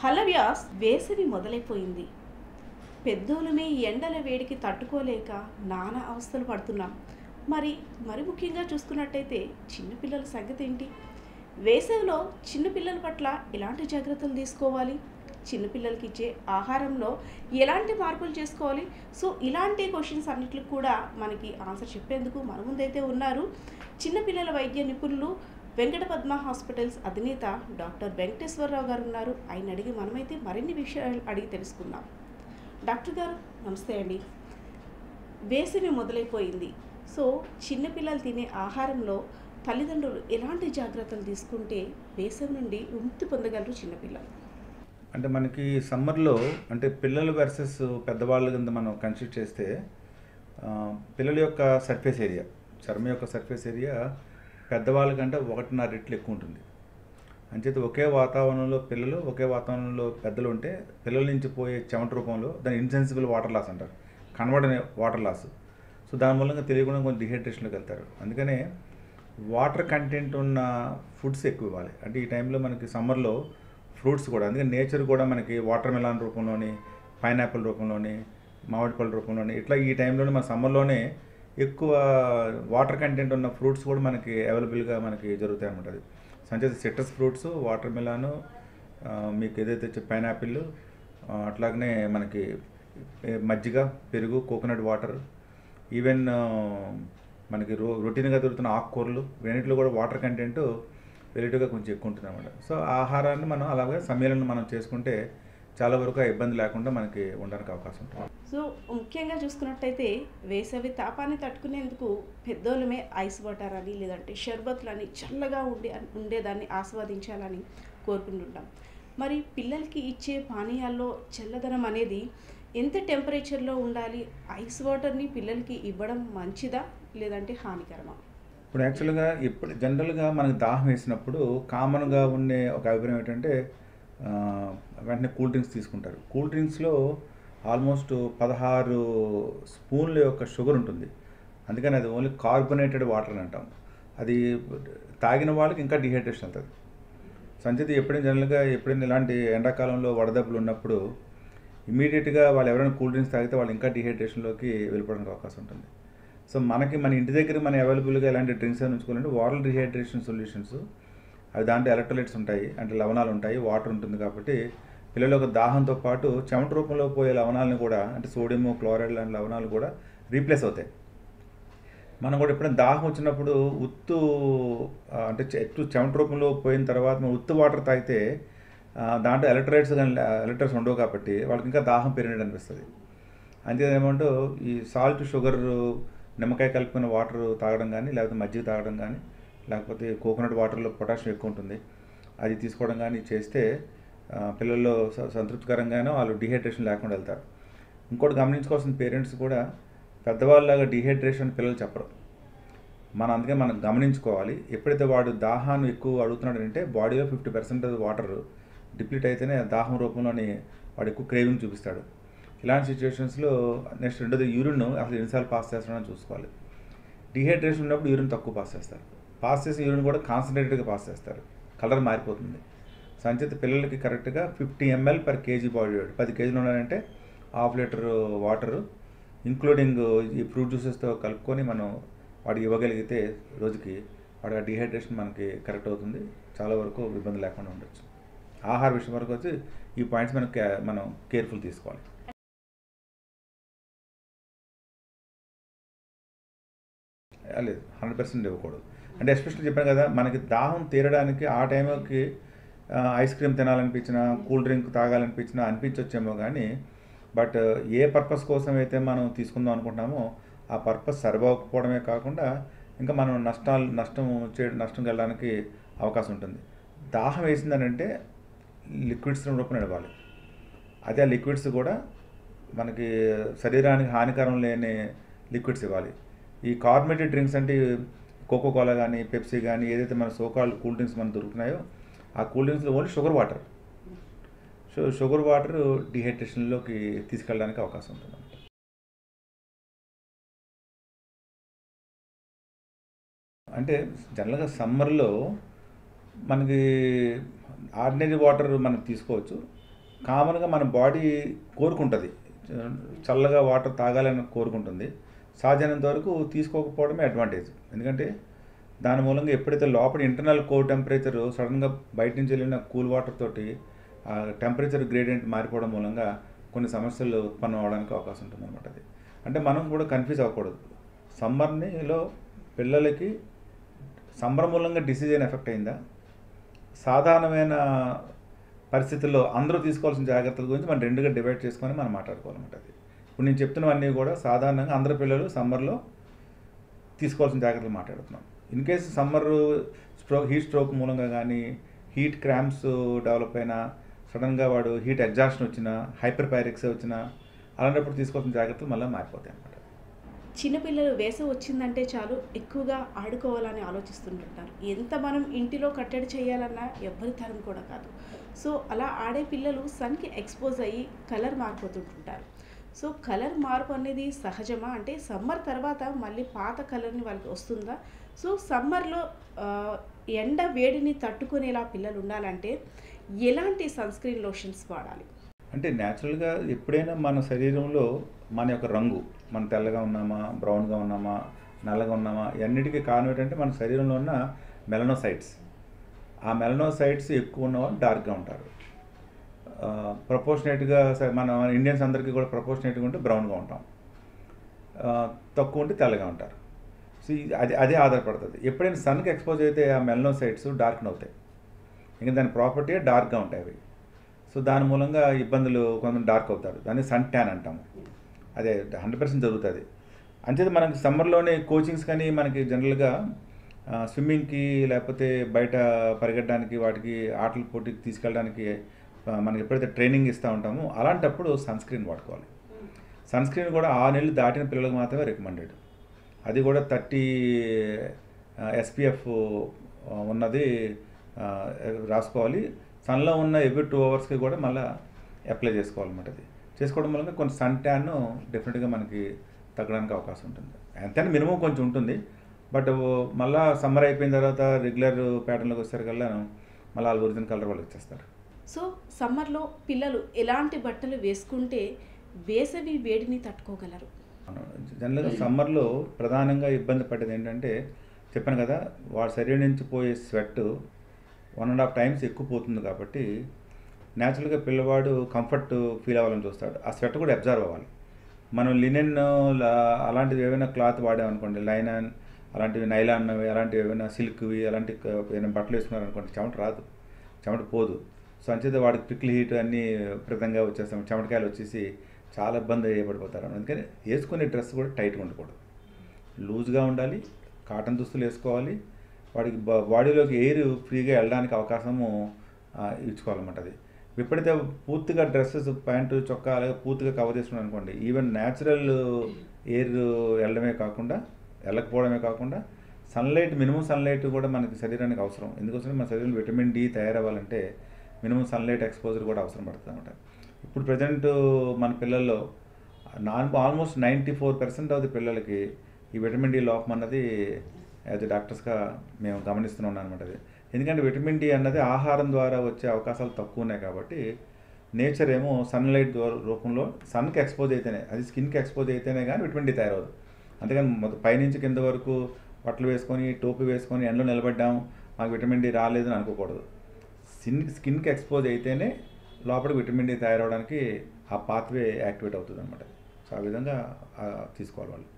హలవ్యాస్ వేసవి మొదలైపోయింది. పెద్దోళ్ళమే ఈ ఎండల వేడికి తట్టుకోలేక నానా అవస్థలు పడుతున్నాం. మరి ముఖ్యంగా చూసుకున్నట్టయితే చిన్నపిల్లల సంగతి ఏంటి? వేసవిలో చిన్నపిల్లల పట్ల ఎలాంటి జాగ్రత్తలు తీసుకోవాలి? చిన్నపిల్లలకి ఇచ్చే ఆహారంలో ఎలాంటి మార్పులు చేసుకోవాలి? సో ఇలాంటి క్వశ్చన్స్ అన్నిటికి కూడా మనకి ఆన్సర్ చెప్పేందుకు మన ముందైతే ఉన్నారు చిన్నపిల్లల వైద్య నిపుణులు వెంకట పద్మ హాస్పిటల్స్ అధినేత డాక్టర్ వెంకటేశ్వరరావు గారు ఉన్నారు. ఆయన అడిగి మనమైతే మరిన్ని విషయాలు అడిగి తెలుసుకుందాం. డాక్టర్ గారు నమస్తే అండి. వేసవి మొదలైపోయింది. సో చిన్నపిల్లలు తినే ఆహారంలో తల్లిదండ్రులు ఎలాంటి జాగ్రత్తలు తీసుకుంటే వేసవి నుండి విముక్తి పొందగలరు చిన్నపిల్లలు? అంటే మనకి సమ్మర్లో అంటే పిల్లలు వర్సెస్ పెద్దవాళ్ళ కింద మనం కన్సిడర్ చేస్తే పిల్లల యొక్క సర్ఫేస్ ఏరియా, చర్మం యొక్క సర్ఫేస్ ఏరియా పెద్దవాళ్ళ కంటే 1.5 రెట్లు ఎక్కువ ఉంటుంది. అంచేత ఒకే వాతావరణంలో పిల్లలు, ఒకే వాతావరణంలో పెద్దలు ఉంటే పిల్లల నుంచి పోయే చెమట రూపంలో దాన్ని ఇన్సెన్సిబుల్ వాటర్ లాస్ అంటారు, కనబడని వాటర్ లాస్. సో దాని మూలంగా తెలియకుండా కొంచెం డిహైడ్రేషన్లోకి వెళ్తారు. అందుకనే వాటర్ కంటెంట్ ఉన్న ఫుడ్స్ ఎక్కువ ఇవ్వాలి. అంటే ఈ టైంలో మనకి సమ్మర్లో ఫ్రూట్స్ కూడా, అందుకని నేచర్ కూడా మనకి వాటర్ మెలాన్ రూపంలోని, పైనాపిల్ రూపంలోని, మామిడి పళ్ళ రూపంలోని, ఇట్లా ఈ టైంలోనే మన సమ్మర్లోనే ఎక్కువ వాటర్ కంటెంట్ ఉన్న ఫ్రూట్స్ కూడా మనకి అవైలబుల్గా మనకి జరుగుతాయి అన్నమాట. అది సంచేత సిట్రస్ ఫ్రూట్స్, వాటర్ మెలాను, మీకు ఏదైతే పైనాపిల్, అట్లాగనే మనకి మజ్జిగ, పెరుగు, కోకోనట్ వాటర్, ఈవెన్ మనకి రొటీన్గా దొరుకుతున్న ఆకుకూరలు, వీటిలో కూడా వాటర్ కంటెంట్ రిలేటివ్గా కొంచెం ఎక్కువ ఉంటుంది అన్నమాట. సో ఆహారాన్ని మనం అలాగే సమయాలను మనం చేసుకుంటే చాలా వరకు ఆ ఇబ్బంది లేకుండా మనకి ఉండడానికి అవకాశం ఉంటుంది. సో ముఖ్యంగా చూసుకున్నట్టయితే వేసవి తాపాన్ని తట్టుకునేందుకు పెద్దోళ్ళమే ఐస్ వాటర్ అని, లేదంటే షర్బత్లని, చల్లగా ఉండేదాన్ని ఆస్వాదించాలని కోరుకుంటుంటాం. మరి పిల్లలకి ఇచ్చే పానీయాల్లో చల్లదనం అనేది ఎంత టెంపరేచర్లో ఉండాలి? ఐస్ వాటర్ని పిల్లలకి ఇవ్వడం మంచిదా లేదంటే హానికరమా? ఇప్పుడు యాక్చువల్గా ఇప్పుడు జనరల్గా మనకు దాహం వేసినప్పుడు కామన్గా ఉండే ఒక అభిప్రాయం ఏంటంటే వెంటనే కూల్ డ్రింక్స్ తీసుకుంటారు. కూల్ డ్రింక్స్లో ఆల్మోస్ట్ 16 స్పూన్ల యొక్క షుగర్ ఉంటుంది. అందుకని అది ఓన్లీ కార్బొనేటెడ్ వాటర్ అని అంటాం. అది తాగిన వాళ్ళకి ఇంకా డిహైడ్రేషన్ అవుతుంది. సంచితి ఎప్పుడైనా ఇలాంటి ఎండాకాలంలో వడదెబ్బలు ఉన్నప్పుడు ఇమీడియట్గా వాళ్ళు ఎవరైనా కూల్ డ్రింక్స్ తాగితే వాళ్ళు ఇంకా డిహైడ్రేషన్లోకి వెళ్ళిపోవడానికి అవకాశం ఉంటుంది. సో మన ఇంటి దగ్గర మన అవైలబుల్గా ఇలాంటి డ్రింక్స్ అని ఉంచుకోవాలంటే వాటర్ రీహైడ్రేషన్ సొల్యూషన్స్, అవి దాంట్లో ఎలక్ట్రోలైట్స్ ఉంటాయి, అంటే లవణాలు ఉంటాయి, వాటర్ ఉంటుంది. కాబట్టి పిల్లల యొక్క దాహంతో పాటు చెమట రూపంలో పోయే లవణాలను కూడా, అంటే సోడియం, క్లోరైడ్ లాంటి లవణాలు కూడా రీప్లేస్ అవుతాయి. మనం కూడా ఎప్పుడైనా దాహం వచ్చినప్పుడు అంటే చెమట రూపంలో పోయిన తర్వాత మనం ఉత్తు వాటర్ తాగితే దాంట్లో ఎలక్ట్రోలైట్స్ ఉండవు కాబట్టి వాళ్ళకి ఇంకా దాహం పెరిగినట్టు అనిపిస్తుంది. అంతేదేమంటూ ఈ సాల్ట్, షుగర్, నిమ్మకాయ కలుపుకున్న వాటర్ తాగడం కానీ, లేకపోతే మజ్జిగ తాగడం కానీ, లేకపోతే కోకోనట్ వాటర్లో పొటాషియం ఎక్కువ ఉంటుంది, అది తీసుకోవడం కానీ చేస్తే పిల్లల్లో సంతృప్తికరంగానో వాళ్ళు డిహైడ్రేషన్ లేకుండా వెళ్తారు. ఇంకోటి గమనించుకోవాల్సిన పేరెంట్స్ కూడా పెద్దవాళ్ళలాగా డిహైడ్రేషన్ పిల్లలు చెప్పరు. అందుకే మనం గమనించుకోవాలి. ఎప్పుడైతే వాడు దాహాన్ని ఎక్కువ అడుగుతున్నాడంటే బాడీలో 50% వాటర్ డిప్లీట్ అయితేనే దాహం రూపంలోని వాడు ఎక్కువ క్రేవింగ్ చూపిస్తాడు. ఇలాంటి సిచ్యువేషన్స్లో నెక్స్ట్ రెండోది యూరిన్ అసలు ఎన్నిసార్లు పాస్ చేస్తున్నాడని చూసుకోవాలి. డిహైడ్రేషన్ ఉన్నప్పుడు యూరిన్ తక్కువ పాస్ చేస్తారు. పాస్ చేసే యూరిన్ కూడా కాన్సన్ట్రేటెడ్గా పాస్ చేస్తారు, కలర్ మారిపోతుంది. సంచేత పిల్లలకి కరెక్ట్గా 50 ml per kg body weight, 10 kg ఉన్నాడంటే 1/2 లీటర్ వాటరు ఇంక్లూడింగ్ ఈ ఫ్రూట్ జ్యూసెస్తో కలుపుకొని మనం వాడికి ఇవ్వగలిగితే రోజుకి వాడి డిహైడ్రేషన్ మనకి కరెక్ట్ అవుతుంది. చాలా వరకు ఇబ్బంది లేకుండా ఉండొచ్చు. ఆహార విషయం వరకు వచ్చి ఈ పాయింట్స్ మనం కేర్ఫుల్ తీసుకోవాలి. లేదు, 100% ఇవ్వకూడదు. అంటే ఎస్పెషల్లీ చెప్పాను కదా, మనకి దాహం తీరడానికి ఆ టైంకి ఐస్ క్రీమ్ తినాలనిపించినా, కూల్ డ్రింక్ తాగాలనిపించినా అనిపించవచ్చేమో కానీ, బట్ ఏ పర్పస్ కోసం అయితే మనం తీసుకుందాం అనుకుంటున్నామో ఆ పర్పస్ సరిపోకపోవడమే కాకుండా ఇంకా మనం నష్టం వెళ్ళడానికి అవకాశం ఉంటుంది. దాహం వేసిందనంటే లిక్విడ్స్ రూపంలో ఇవ్వాలి. అదే ఆ లిక్విడ్స్ కూడా మనకి శరీరానికి హానికరం లేని లిక్విడ్స్ ఇవ్వాలి. ఈ కార్బోనేటెడ్ డ్రింక్స్ అంటే కోకోకోలా కానీ, పెప్సీ కానీ, ఏదైతే మన సోకాల్డ్ కూల్ డ్రింక్స్ మనకు దొరుకుతున్నాయో ఆ కూల్ డ్రింక్స్లో ఓన్లీ షుగర్ వాటర్ డిహైడ్రేషన్లోకి తీసుకెళ్ళడానికి అవకాశం ఉంటుంది. అంటే జనరల్గా సమ్మర్లో మనకి ఆర్డినరీ వాటర్ మనం తీసుకోవచ్చు. కామన్గా మన బాడీ కోరుకుంటుంది, చల్లగా వాటర్ తాగాలని కోరుకుంటుంది. సాధ్యమైనంత వరకు తీసుకోకపోవడమే అడ్వాంటేజ్. ఎందుకంటే దాని మూలంగా ఎప్పుడైతే లోపల ఇంటర్నల్ కోర్ టెంపరేచర్ సడన్గా బయట నుంచి వెళ్ళిన కూల్ వాటర్ తోటి ఆ టెంపరేచర్ గ్రేడియంట్ మారిపోవడం మూలంగా కొన్ని సమస్యలు ఉత్పన్నం అవడానికి అవకాశం ఉంటుంది అనమాట. అది అంటే మనం కూడా కన్ఫ్యూజ్ అవ్వకూడదు. సమ్మర్లో పిల్లలకి సమ్మర్ మూలంగా డిసీజ్ అయిన ఎఫెక్ట్ అయిందా, సాధారణమైన పరిస్థితుల్లో అందరూ తీసుకోవాల్సిన జాగ్రత్తల గురించి మనం రెండుగా డివైడ్ చేసుకొని మనం మాట్లాడుకోవాలన్నమాట. అది ఇప్పుడు నేను చెప్తున్నవన్నీ కూడా సాధారణంగా అందరు పిల్లలు సమ్మర్లో తీసుకోవాల్సిన జాగ్రత్తలు మాట్లాడుతున్నాం. In case summer heat stroke మూలంగా కానీ, హీట్ క్రాంప్స్ డెవలప్ అయినా, సడన్గా వాడు హీట్ ఎగ్జాస్షన్ వచ్చినా, హైపర్ పైరెక్స్ వచ్చినా, అలాంటప్పుడు తీసుకోవాల్సిన జాగ్రత్తలు మళ్ళీ మారిపోతాయి అన్నమాట. చిన్నపిల్లలు వేసవి వచ్చిందంటే చాలు ఎక్కువగా ఆడుకోవాలని ఆలోచిస్తుంటుంటారు. ఎంత మనం ఇంటిలో కట్టడి చేయాలన్నా ఎవ్వరి తరం కూడా కాదు. సో అలా ఆడే పిల్లలు సన్కి ఎక్స్పోజ్ అయ్యి కలర్ మారిపోతుంటుంటారు. సో కలర్ మార్పు అనేది సహజమా? అంటే సమ్మర్ తర్వాత మళ్ళీ పాత కలర్ని వాళ్ళకి వస్తుందా? సో సమ్మర్లో ఎండ వేడిని తట్టుకునేలా పిల్లలు ఉండాలంటే ఎలాంటి సన్స్క్రీన్ లోషన్స్ వాడాలి? అంటే న్యాచురల్గా ఎప్పుడైనా మన శరీరంలో మన యొక్క రంగు, మన తెల్లగా ఉన్నామా, బ్రౌన్గా ఉన్నామా, నల్లగా ఉన్నామా, ఇవన్నిటికీ కారణం ఏంటంటే మన శరీరంలో ఉన్న మెలనోసైట్స్. ఆ మెలనోసైట్స్ ఎక్కువ ఉన్నవాళ్ళు డార్క్గా ఉంటారు. ప్రపోర్షనేట్గా మన ఇండియన్స్ అందరికీ కూడా ప్రపోర్షనేట్గా ఉంటే బ్రౌన్గా ఉంటాం, తక్కువ ఉంటే తెల్లగా ఉంటారు. సో అదే ఆధారపడుతుంది. ఎప్పుడైనా సన్కి ఎక్స్పోజ్ అయితే ఆ మెలనోసైట్స్ డార్క్న్ అవుతాయి. ఇంకా దాని ప్రాపర్టీ డార్క్గా ఉంటాయి అవి. సో దాని మూలంగా ఇబ్బందులు, కొంతమంది డార్క్ అవుతారు. దాన్ని సన్ ట్యాన్ అంటాము. అదే 100% జరుగుతుంది. అంచేది మనకి సమ్మర్లోనే కోచింగ్స్ కానీ మనకి జనరల్గా స్విమ్మింగ్కి లేకపోతే బయట పరిగెట్టడానికి, వాటికి ఆటల పోటీకి తీసుకెళ్ళడానికి మనకి ఎప్పుడైతే ట్రైనింగ్ ఇస్తూ ఉంటామో అలాంటప్పుడు సన్స్క్రీన్ వాడుకోవాలి. సన్స్క్రీన్ కూడా 6 నెలలు దాటిన పిల్లలకు మాత్రమే రికమెండెడ్. అది కూడా 30 SPF ఉన్నది రాసుకోవాలి. సన్లో ఉన్న ఎవ్రీ 2 అవర్స్కి కూడా మళ్ళీ అప్లై చేసుకోవాలన్నమాట. అది చేసుకోవడం వల్ల కొంచెం సన్ ట్యాన్ డెఫినెట్గా మనకి తగ్గడానికి అవకాశం ఉంటుంది. ఎంతైనా మినిమం కొంచెం ఉంటుంది. బట్ మళ్ళీ సమ్మర్ అయిపోయిన తర్వాత రెగ్యులర్ ప్యాటర్న్లోకి వచ్చేసరికల్లా మళ్ళీ వాళ్ళు ఒరిజినల్ కలర్ వాళ్ళు ఇచ్చేస్తారు. సో సమ్మర్లో పిల్లలు ఎలాంటి బట్టలు వేసుకుంటే వేసవి వేడిని తట్టుకోగలరు? జనరల్గా సమ్మర్లో ప్రధానంగా ఇబ్బంది పడేది ఏంటంటే, చెప్పాను కదా, వాడి శరీరం నుంచి పోయే స్వెట్ 1.5 times ఎక్కువ పోతుంది. కాబట్టి న్యాచురల్గా పిల్లవాడు కంఫర్ట్ ఫీల్ అవ్వాలని చూస్తాడు. ఆ స్వెట్ కూడా అబ్జర్వ్ అవ్వాలి. మనం లినెన్ అలాంటివి ఏమైనా క్లాత్ వాడామనుకోండి, లైనన్ అలాంటివి, నైలాన్ అలాంటివి ఏమైనా సిల్క్వి అలాంటి ఏమైనా బట్టలు వేసుకున్నారనుకోండి, చెమట రాదు, చెమట పోదు. సో అంచేత వాడికి ప్రిక్లీ హీట్ అన్నీ విపరీతంగా వచ్చేస్తాం, చెమటకాయలు వచ్చేసి చాలా ఇబ్బంది పడిపోతారు. అందుకని వేసుకునే డ్రెస్ కూడా టైట్గా ఉండకూడదు, లూజ్గా ఉండాలి. కాటన్ దుస్తులు వేసుకోవాలి. వాడికి బాడీలోకి ఎయిర్ ఫ్రీగా వెళ్ళడానికి అవకాశము ఇచ్చుకోవాలన్నమాట. అది ఎప్పుడైతే పూర్తిగా డ్రెస్సెస్, ప్యాంటు, చొక్కా అలాగే పూర్తిగా కవర్ చేసుకున్నాం అనుకోండి, ఈవెన్ న్యాచురల్ ఎయిర్ వెళ్ళకపోవడమే కాకుండా సన్లైట్, మినిమం సన్లైట్ కూడా మనకి శరీరానికి అవసరం. ఎందుకోసం మన శరీరంలో విటమిన్ డి తయారవ్వాలంటే మినిమం సన్లైట్ ఎక్స్పోజర్ కూడా అవసరం పడుతుంది అన్నమాట. ఇప్పుడు ప్రజెంట్ మన పిల్లల్లో ఆల్మోస్ట్ 94% ఆఫ్ ది పిల్లలకి ఈ విటమిన్ డి లోపం అన్నది యాజ్ డాక్టర్స్గా మేము గమనిస్తున్నాం అనమాట. అది ఎందుకంటే విటమిన్ డి అన్నది ఆహారం ద్వారా వచ్చే అవకాశాలు తక్కువ ఉన్నాయి. కాబట్టి నేచర్ ఏమో సన్లైట్ రూపంలో సన్కి ఎక్స్పోజ్ అయితేనే, అది స్కిన్కి ఎక్స్పోజ్ అయితేనే కానీ విటమిన్ డి తయారవదు. అంతేగాని పైనుంచి కింద వరకు బట్టలు వేసుకొని, టోపీ వేసుకొని ఎండలో నిలబడ్డాం, మాకు విటమిన్ డి రాలేదని అనుకోకూడదు. స్కిన్కి ఎక్స్పోజ్ అయితేనే లోపల విటమిన్ డి తయారవడానికి ఆ పాత్వే యాక్టివేట్ అవుతుంది అనమాట. సో ఆ విధంగా తీసుకోవాలి వాళ్ళు.